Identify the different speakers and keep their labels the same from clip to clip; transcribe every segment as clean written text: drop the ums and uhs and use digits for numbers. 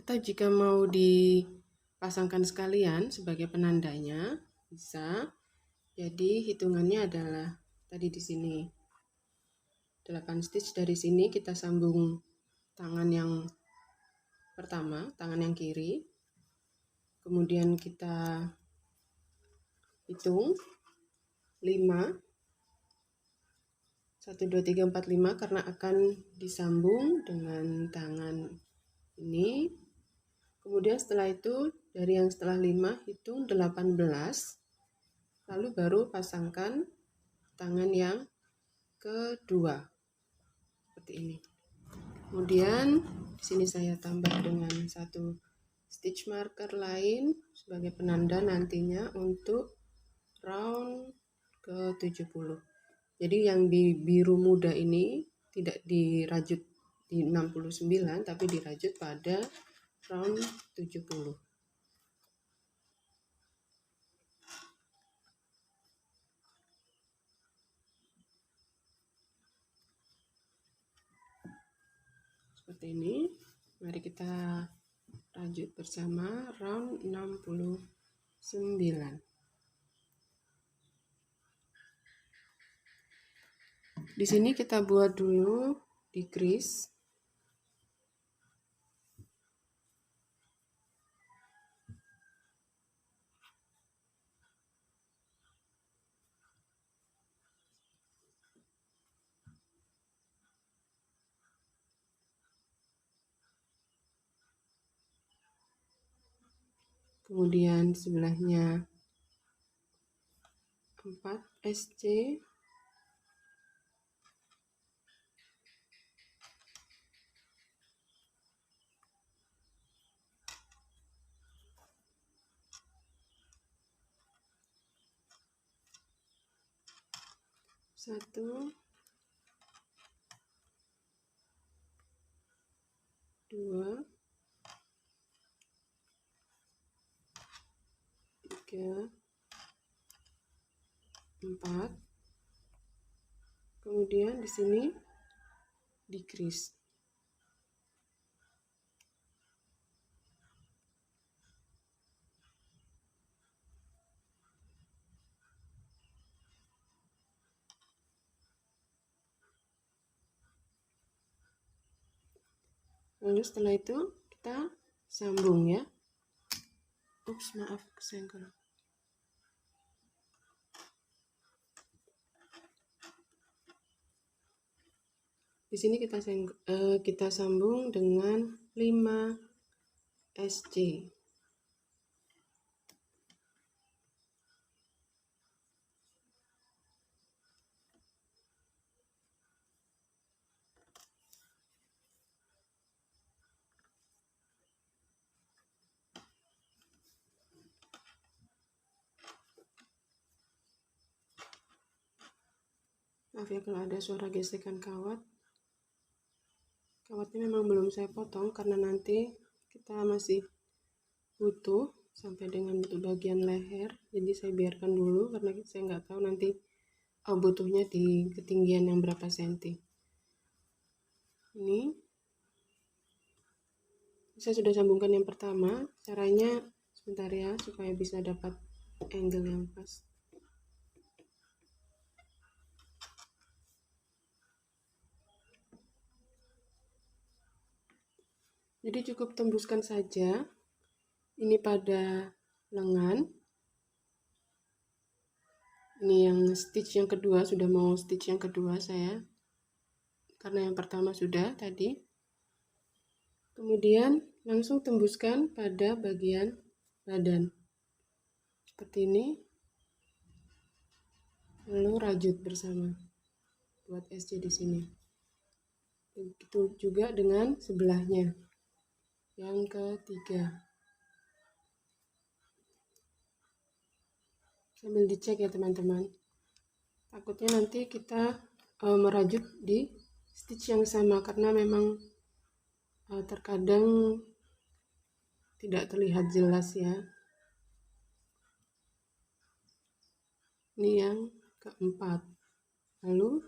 Speaker 1: Atau jika mau dipasangkan sekalian sebagai penandanya, bisa. Jadi hitungannya adalah tadi di sini 8 stitch. Dari sini kita sambung tangan yang pertama, tangan yang kiri. Kemudian kita hitung 5, 1, 2, 3, 4, 5 karena akan disambung dengan tangan ini. Kemudian setelah itu dari yang setelah 5 hitung 18, lalu baru pasangkan tangan yang kedua seperti ini. Kemudian di sini saya tambah dengan satu stitch marker lain sebagai penanda nantinya untuk round ke-70. Jadi yang di biru muda ini tidak dirajut di 69 tapi dirajut pada round 70. Seperti ini. Mari kita rajut bersama round 69. Di sini kita buat dulu decrease. Kemudian sebelahnya 4 SC. Satu, dua, tiga, 4. Kemudian di sini decrease. Lalu setelah itu kita sambung ya. Ups, maaf kesenggol. Di sini kita sambung dengan 5 SC. Maaf ya kalau ada suara gesekan kawat. Kawatnya memang belum saya potong karena nanti kita masih butuh sampai dengan bagian leher. Jadi saya biarkan dulu karena saya nggak tahu nanti butuhnya di ketinggian yang berapa senti. Ini saya sudah sambungkan yang pertama. Caranya sebentar ya supaya bisa dapat angle yang pas. Jadi cukup tembuskan saja ini pada lengan. Ini yang stitch yang kedua, sudah mau stitch yang kedua saya, karena yang pertama sudah tadi. Kemudian langsung tembuskan pada bagian badan seperti ini, lalu rajut bersama buat SC di sini. Begitu juga dengan sebelahnya yang ketiga. Sambil dicek ya teman-teman, takutnya nanti kita merajut di stitch yang sama karena memang terkadang tidak terlihat jelas ya. Ini yang keempat, lalu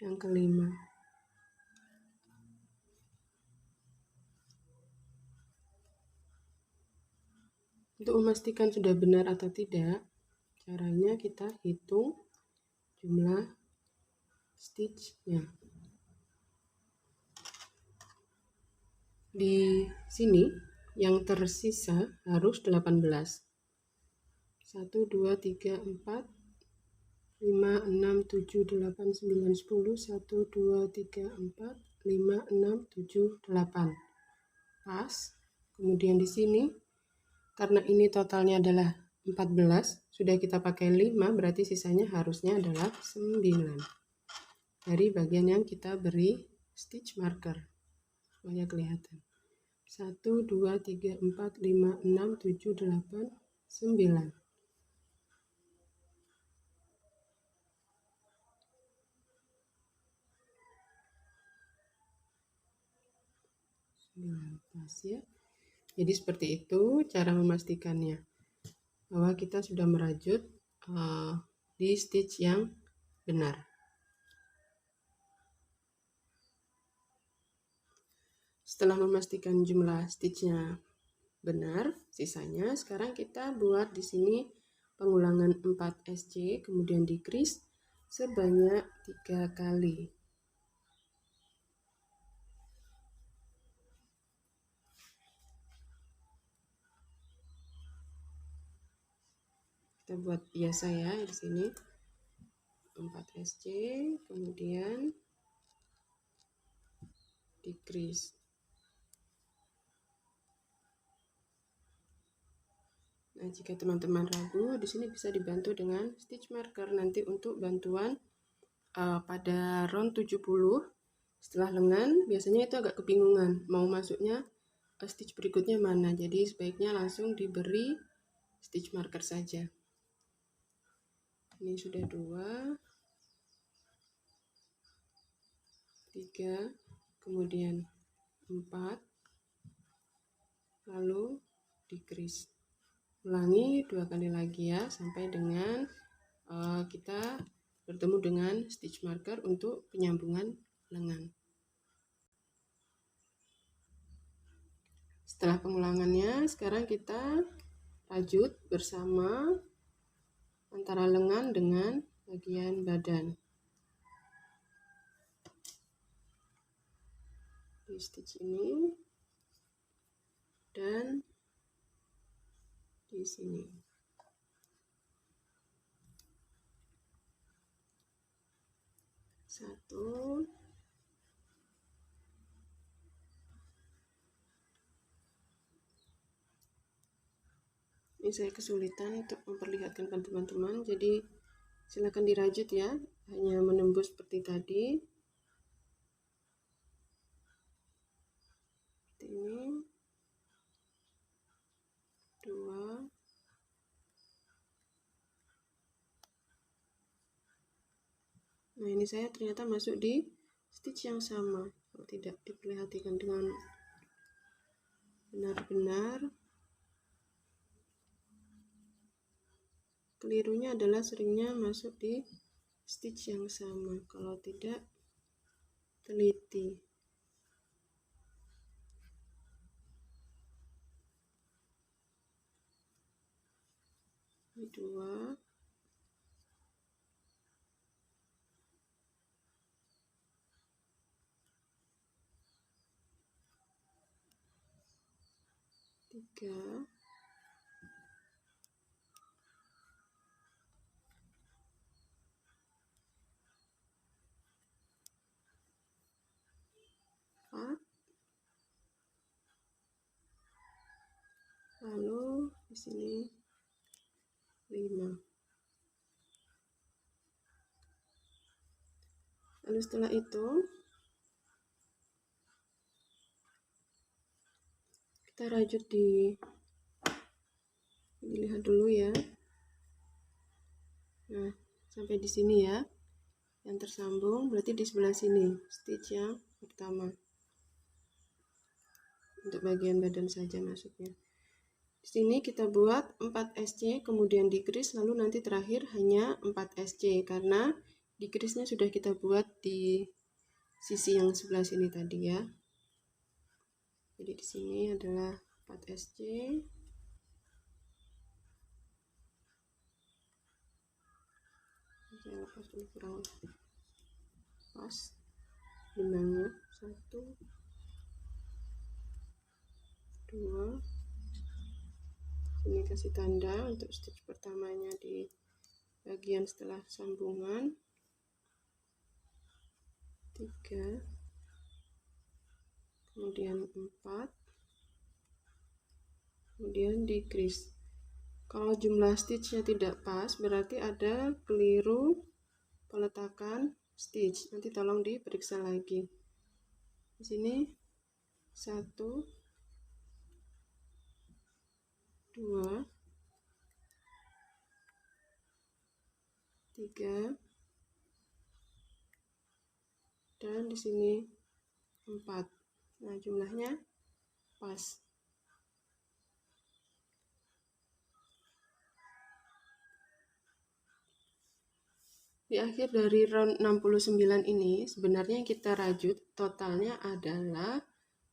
Speaker 1: yang kelima. Untuk memastikan sudah benar atau tidak, caranya kita hitung jumlah stitchnya. Di sini yang tersisa harus 18. 1, 2, 3, 4, 5, 6, 7, 8, 9, 10. 1, 2, 3, 4, 5, 6, 7, 8. Pas. Kemudian di sini, karena ini totalnya adalah 14, sudah kita pakai 5, berarti sisanya harusnya adalah 9. Dari bagian yang kita beri stitch marker, supaya kelihatan. 1, 2, 3, 4, 5, 6, 7, 8, 9. Pas ya. Jadi seperti itu cara memastikannya, bahwa kita sudah merajut di stitch yang benar. Setelah memastikan jumlah stitchnya benar, sisanya sekarang kita buat di sini pengulangan 4 SC, kemudian decrease sebanyak 3 kali. Kita buat biasa ya di sini. 4 SC, kemudian decrease. Nah, jika teman-teman ragu, di sini bisa dibantu dengan stitch marker nanti untuk bantuan pada round 70. Setelah lengan, biasanya itu agak kebingungan mau masuknya stitch berikutnya mana. Jadi sebaiknya langsung diberi stitch marker saja. Ini sudah 2, 3, kemudian 4, lalu decrease. Ulangi 2 kali lagi ya, sampai dengan kita bertemu dengan stitch marker untuk penyambungan lengan. Setelah pengulangannya, sekarang kita rajut bersama antara lengan dengan bagian badan. Di stitch ini dan di sini. Satu, ini saya kesulitan untuk memperlihatkan pada teman-teman, jadi silakan dirajut ya, hanya menembus seperti tadi. Ini 2, nah ini saya ternyata masuk di stitch yang sama. Kalau tidak diperhatikan dengan benar-benar, kelirunya adalah seringnya masuk di stitch yang sama kalau tidak teliti. Ini 2, 3, 4, lalu di sini 5. Lalu setelah itu kita rajut dilihat dulu ya. Nah, sampai di sini ya. Yang tersambung berarti di sebelah sini stitch yang pertama. Untuk bagian badan saja masuknya. Di sini kita buat 4 SC, kemudian decrease, lalu nanti terakhir hanya 4 SC karena decrease-nya sudah kita buat di sisi yang sebelah sini tadi ya. Jadi di sini adalah 4 SC. saya lepas dulu kurang pas benangnya. 1 2, ini kasih tanda untuk stitch pertamanya di bagian setelah sambungan. 3, kemudian 4, kemudian decrease. Kalau jumlah stitchnya tidak pas, berarti ada keliru peletakan stitch. Nanti tolong diperiksa lagi. Di sini 1 2 3 dan di sini 4. Nah, jumlahnya pas. Di akhir dari round 69 ini, sebenarnya yang kita rajut totalnya adalah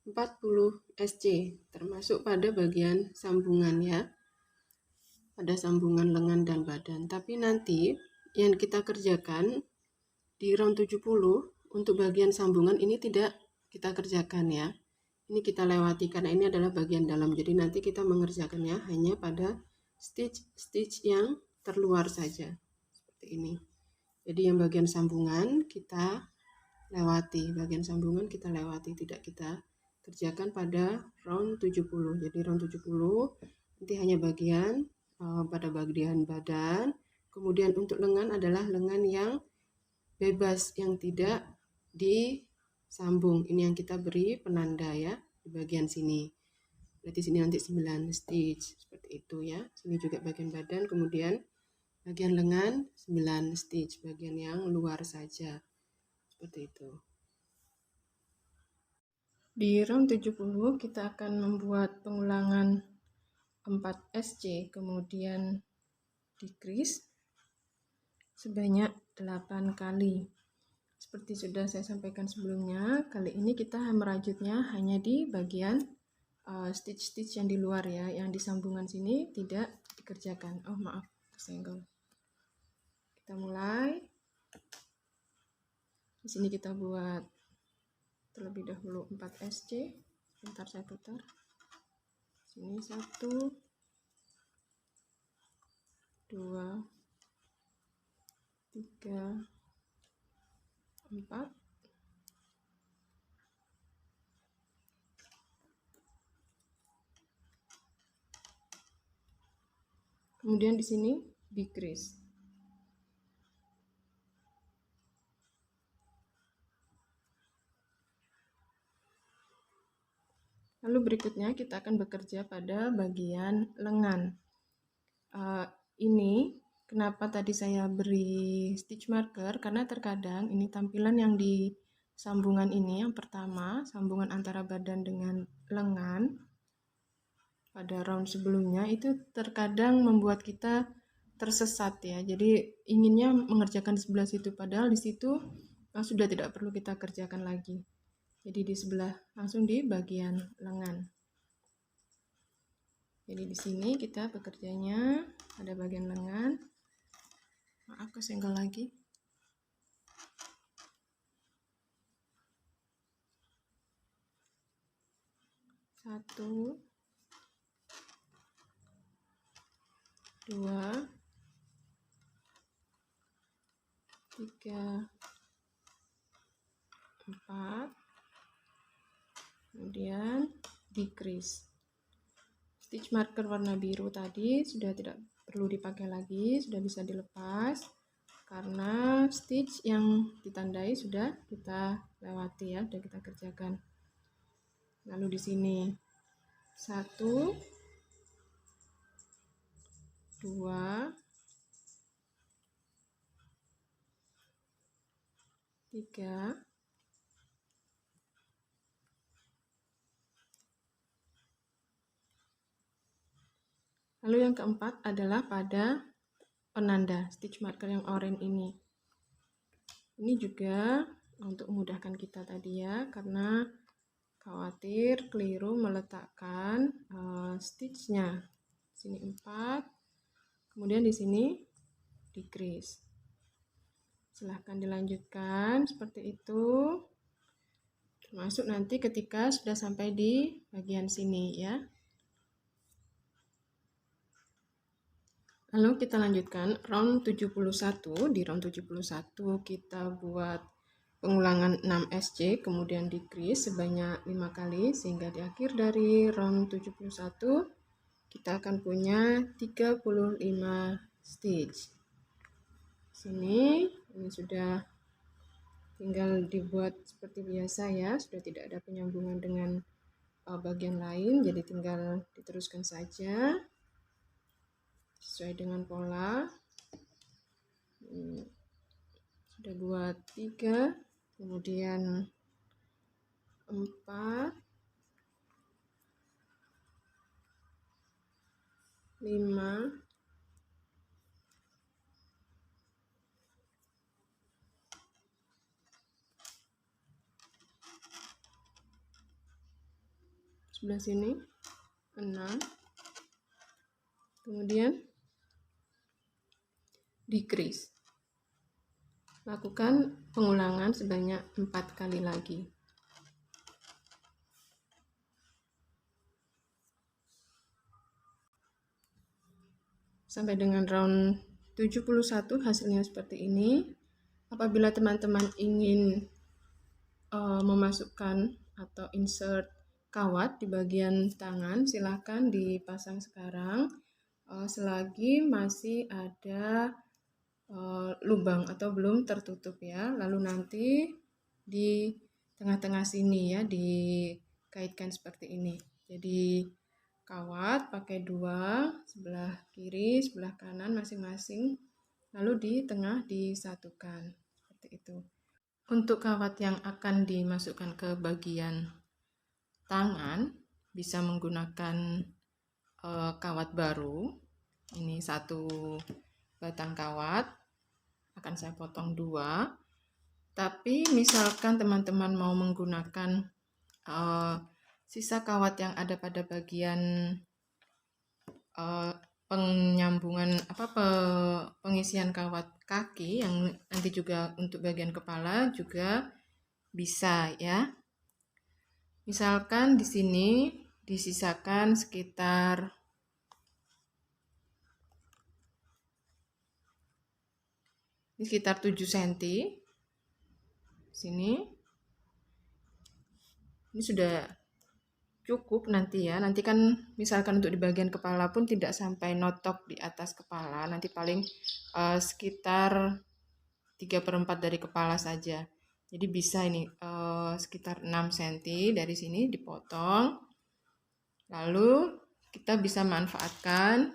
Speaker 1: 40 SC, termasuk pada bagian sambungan ya. Pada sambungan lengan dan badan. Tapi nanti yang kita kerjakan di round 70 untuk bagian sambungan ini tidak kita kerjakan ya. Ini kita lewati karena ini adalah bagian dalam. Jadi nanti kita mengerjakannya hanya pada stitch yang terluar saja. Seperti ini. Jadi yang bagian sambungan kita lewati, tidak kita kerjakan pada round 70. Jadi round 70 nanti hanya bagian pada bagian badan. Kemudian untuk lengan adalah lengan yang bebas, yang tidak disambung. Ini yang kita beri penanda ya di bagian sini. Berarti sini nanti 9 stitch seperti itu ya. Sini juga bagian badan, kemudian bagian lengan 9 stitch, bagian yang luar saja. Seperti itu. Di round 70 kita akan membuat pengulangan 4 SC, kemudian decrease sebanyak 8 kali. Seperti sudah saya sampaikan sebelumnya, kali ini kita merajutnya hanya di bagian stitch-stitch yang di luar ya, yang di sambungan sini tidak dikerjakan. Oh maaf, kesenggol. Kita mulai. Di sini kita buat terlebih dahulu 4 SC. Sebentar saya putar. Sini 1 2 3 4. Kemudian di sini decrease. Lalu berikutnya kita akan bekerja pada bagian lengan. Ini kenapa tadi saya beri stitch marker, karena terkadang ini tampilan yang di sambungan ini, yang pertama sambungan antara badan dengan lengan pada round sebelumnya itu terkadang membuat kita tersesat ya. Jadi inginnya mengerjakan di sebelah situ, padahal di situ sudah tidak perlu kita kerjakan lagi. Jadi di sebelah, langsung di bagian lengan. Jadi di sini kita bekerjanya pada bagian lengan. Maaf, kesenggol lagi. Satu, 2, 3, 4, kemudian decrease. Stitch marker warna biru tadi sudah tidak perlu dipakai lagi, sudah bisa dilepas karena stitch yang ditandai sudah kita lewati ya, sudah kita kerjakan. Lalu di sini 1, 2, 3, lalu yang keempat adalah pada penanda stitch marker yang oranye ini. Ini juga untuk memudahkan kita tadi ya, karena khawatir keliru meletakkan stitchnya. Sini 4, kemudian di sini decrease. Silahkan dilanjutkan seperti itu. Termasuk nanti ketika sudah sampai di bagian sini ya. Lalu kita lanjutkan round 71. Di round 71 kita buat pengulangan 6 SC, kemudian decrease sebanyak 5 kali, sehingga di akhir dari round 71 kita akan punya 35 stitch. Ini sudah tinggal dibuat seperti biasa ya, sudah tidak ada penyambungan dengan bagian lain, jadi tinggal diteruskan saja sesuai dengan pola. Sudah buat 3, kemudian 4, 5, 11 sini 6, kemudian decrease. Lakukan pengulangan sebanyak 4 kali lagi. Sampai dengan round 71 hasilnya seperti ini. Apabila teman-teman ingin memasukkan atau insert kawat di bagian tangan, silahkan dipasang sekarang selagi masih ada lubang atau belum tertutup ya. Lalu nanti di tengah-tengah sini ya dikaitkan seperti ini. Jadi kawat pakai 2, sebelah kiri, sebelah kanan masing-masing, lalu di tengah disatukan seperti itu. Untuk kawat yang akan dimasukkan ke bagian tangan bisa menggunakan kawat baru. Ini 1 batang kawat, akan saya potong 2. Tapi misalkan teman-teman mau menggunakan sisa kawat yang ada pada bagian penyambungan pengisian kawat kaki yang nanti juga untuk bagian kepala juga bisa ya. Misalkan di sini disisakan sekitar 7 cm. Sini. Ini sudah cukup nanti ya. Nanti kan misalkan untuk di bagian kepala pun tidak sampai notok di atas kepala. Nanti paling sekitar 3/4 dari kepala saja. Jadi bisa ini sekitar 6 cm dari sini dipotong. Lalu kita bisa manfaatkan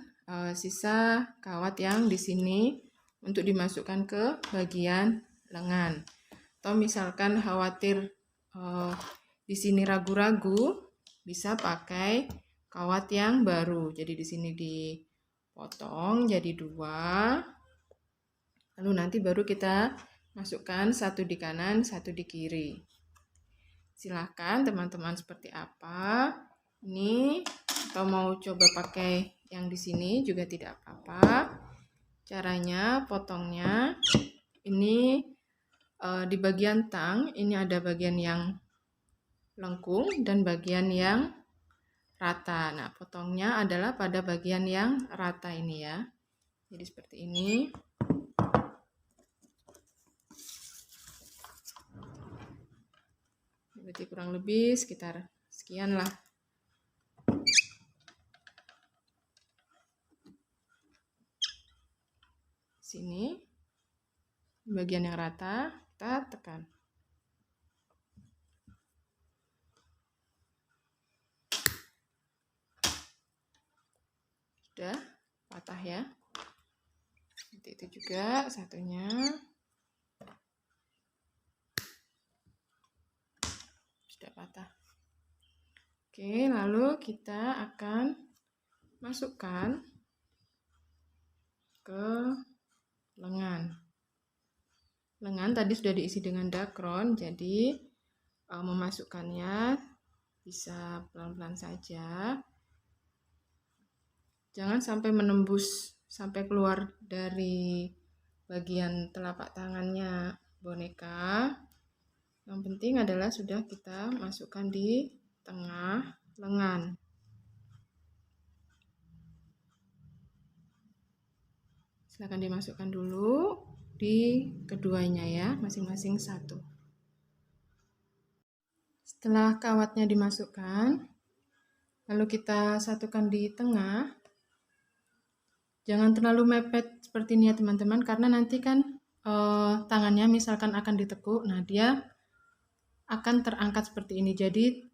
Speaker 1: sisa kawat yang di sini untuk dimasukkan ke bagian lengan. Atau misalkan khawatir di sini ragu-ragu, bisa pakai kawat yang baru. Jadi di sini dipotong jadi 2. Lalu nanti baru kita masukkan 1 di kanan, 1 di kiri. Silahkan teman-teman seperti apa. Ini atau mau coba pakai yang di sini juga tidak apa-apa. Caranya potongnya ini di bagian tang, ini ada bagian yang lengkung dan bagian yang rata. Nah, potongnya adalah pada bagian yang rata ini ya. Jadi seperti ini. Berarti kurang lebih sekitar sekian lah. Sini, bagian yang rata, kita tekan. Sudah patah ya. Nanti itu juga satunya. Sudah patah. Oke, lalu kita akan masukkan ke lengan. Lengan tadi sudah diisi dengan dakron, jadi memasukkannya bisa pelan-pelan saja. Jangan sampai menembus, sampai keluar dari
Speaker 2: bagian telapak tangannya boneka. Yang penting adalah sudah kita masukkan di tengah lengan. Silakan dimasukkan dulu di keduanya ya, masing-masing satu. Setelah kawatnya dimasukkan, lalu kita satukan di tengah. Jangan terlalu mepet seperti ini ya teman-teman, karena nanti kan tangannya misalkan akan ditekuk, nah dia akan terangkat seperti ini. Jadi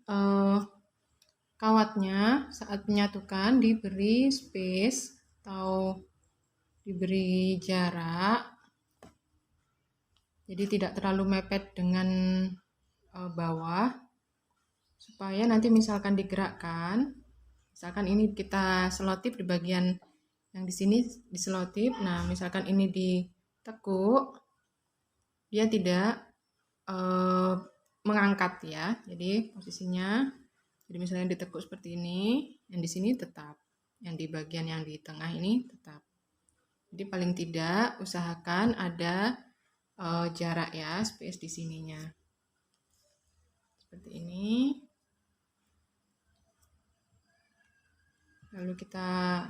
Speaker 2: kawatnya saat menyatukan diberi space atau diberi jarak, jadi tidak terlalu mepet dengan bawah, supaya nanti misalkan digerakkan, misalkan ini kita selotip di bagian yang di sini diselotip, nah misalkan ini ditekuk, dia tidak mengangkat ya. Jadi posisinya, jadi misalnya ditekuk seperti ini, yang di sini tetap, yang di bagian yang di tengah ini tetap. Jadi paling tidak usahakan ada jarak ya, space di sininya. Seperti ini. Lalu kita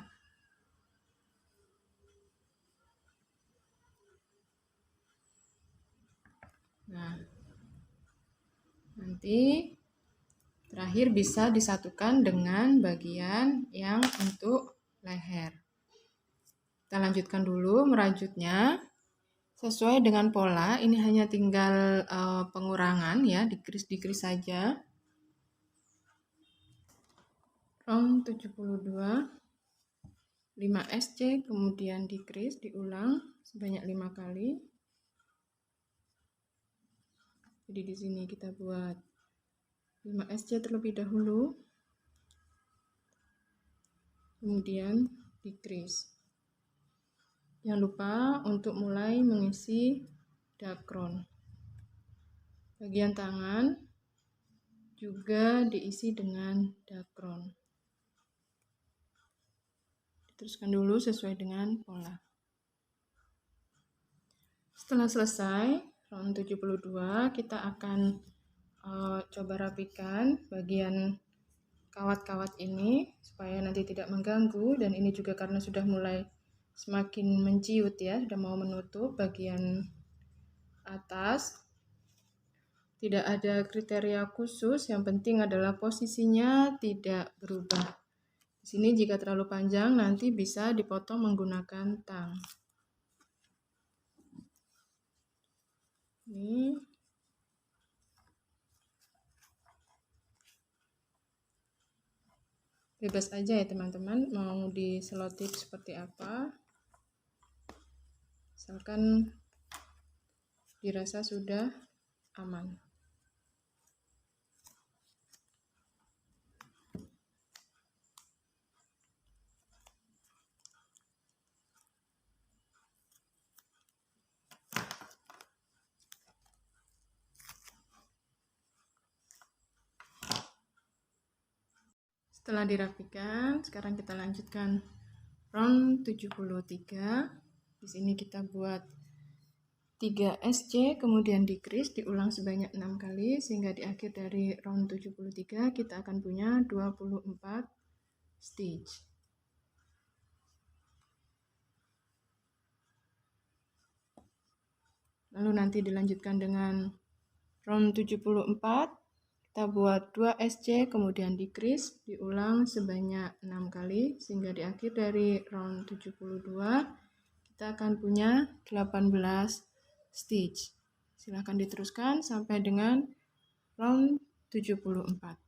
Speaker 2: nanti terakhir bisa disatukan dengan bagian yang untuk leher. Kita lanjutkan dulu merajutnya sesuai dengan pola. Ini hanya tinggal pengurangan ya, dikris saja. Round 72, 5 SC, kemudian dikris, diulang sebanyak 5 kali. Jadi di sini kita buat 5 SC terlebih dahulu, kemudian dikris. Jangan lupa untuk mulai mengisi dakron. Bagian tangan juga diisi dengan dakron. Diteruskan dulu sesuai dengan pola. Setelah selesai round 72, kita akan coba rapikan bagian kawat-kawat ini supaya nanti tidak mengganggu, dan ini juga karena sudah mulai semakin menciut ya, sudah mau menutup bagian atas. Tidak ada kriteria khusus, yang penting adalah posisinya tidak berubah. Di sini jika terlalu panjang nanti bisa dipotong menggunakan tang. Ini bebas aja ya teman-teman, mau diselotip seperti apa, misalkan dirasa sudah aman. Setelah dirapikan, sekarang kita lanjutkan round 73. Di sini kita buat 3 SC, kemudian dikris, diulang sebanyak 6 kali, sehingga di akhir dari round 73 kita akan punya 24 stitch. Lalu nanti dilanjutkan dengan round 74. Kita buat 2 SC, kemudian dikris, diulang sebanyak 6 kali, sehingga di akhir dari round 72 kita akan punya 18 stitch. Silahkan diteruskan sampai dengan round 74.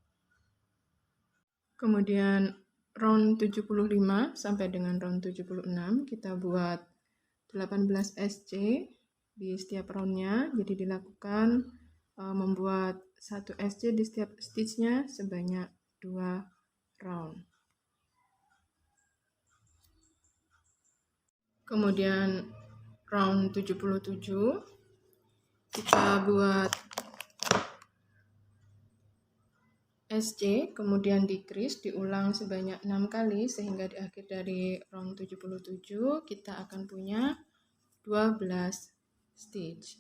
Speaker 2: Kemudian round 75 sampai dengan round 76 kita buat 18 SC di setiap roundnya. Jadi dilakukan membuat 1 SC di setiap stitchnya sebanyak 2 round. Kemudian round 77 kita buat SC, kemudian dikris, diulang sebanyak 6 kali, sehingga di akhir dari round 77 kita akan punya 12 stitch.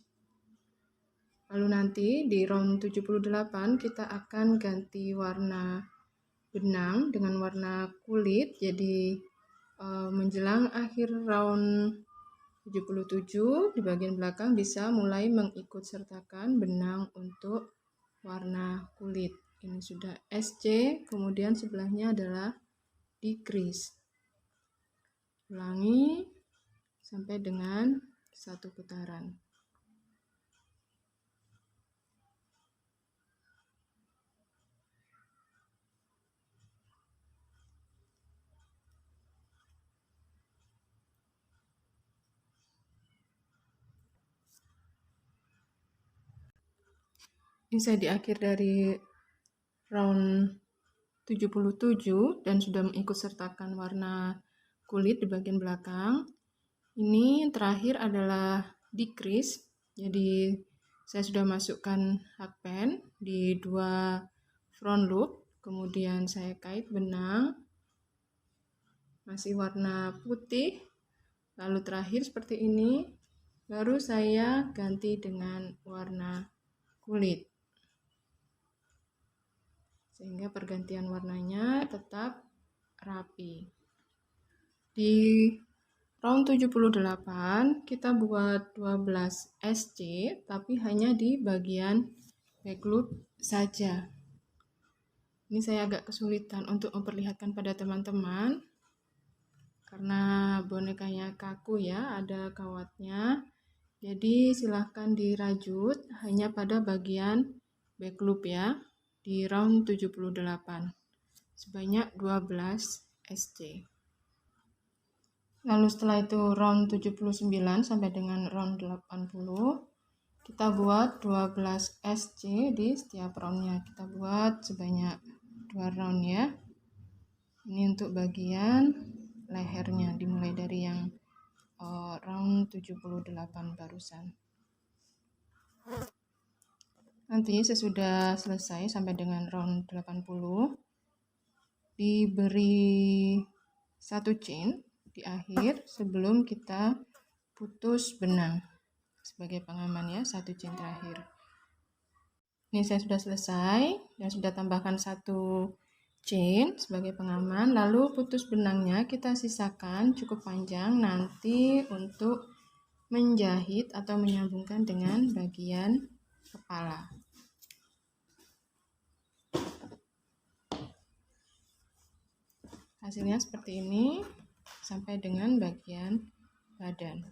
Speaker 2: Lalu nanti di round 78 kita akan ganti warna benang dengan warna kulit. Jadi menjelang akhir round 77 di bagian belakang bisa mulai mengikut sertakan benang untuk warna kulit. Ini sudah SC, kemudian sebelahnya adalah decrease. Ulangi sampai dengan 1 putaran. Ini saya di akhir dari round 77 dan sudah mengikut sertakan warna kulit di bagian belakang. Ini yang terakhir adalah decrease. Jadi saya sudah masukkan hakpen di 2 front loop, kemudian saya kait benang masih warna putih, lalu terakhir seperti ini, baru saya ganti dengan warna kulit sehingga pergantian warnanya tetap rapi. Di round 78 kita buat 12 SC tapi hanya di bagian back loop saja. Ini saya agak kesulitan untuk memperlihatkan pada teman-teman karena bonekanya kaku ya, ada kawatnya. Jadi silahkan dirajut hanya pada bagian back loop ya di round 78 sebanyak 12 SC. Lalu setelah itu round 79 sampai dengan round 80 kita buat 12 SC di setiap roundnya. Kita buat sebanyak 2 round ya. Ini untuk bagian lehernya dimulai dari yang round 78 barusan. Nanti sesudah selesai sampai dengan round 80 diberi 1 chain di akhir sebelum kita putus benang sebagai pengaman ya, 1 chain terakhir. Ini saya sudah selesai dan sudah tambahkan 1 chain sebagai pengaman, lalu putus benangnya kita sisakan cukup panjang nanti untuk menjahit atau menyambungkan dengan bagian kepala. Hasilnya seperti ini sampai dengan bagian badan.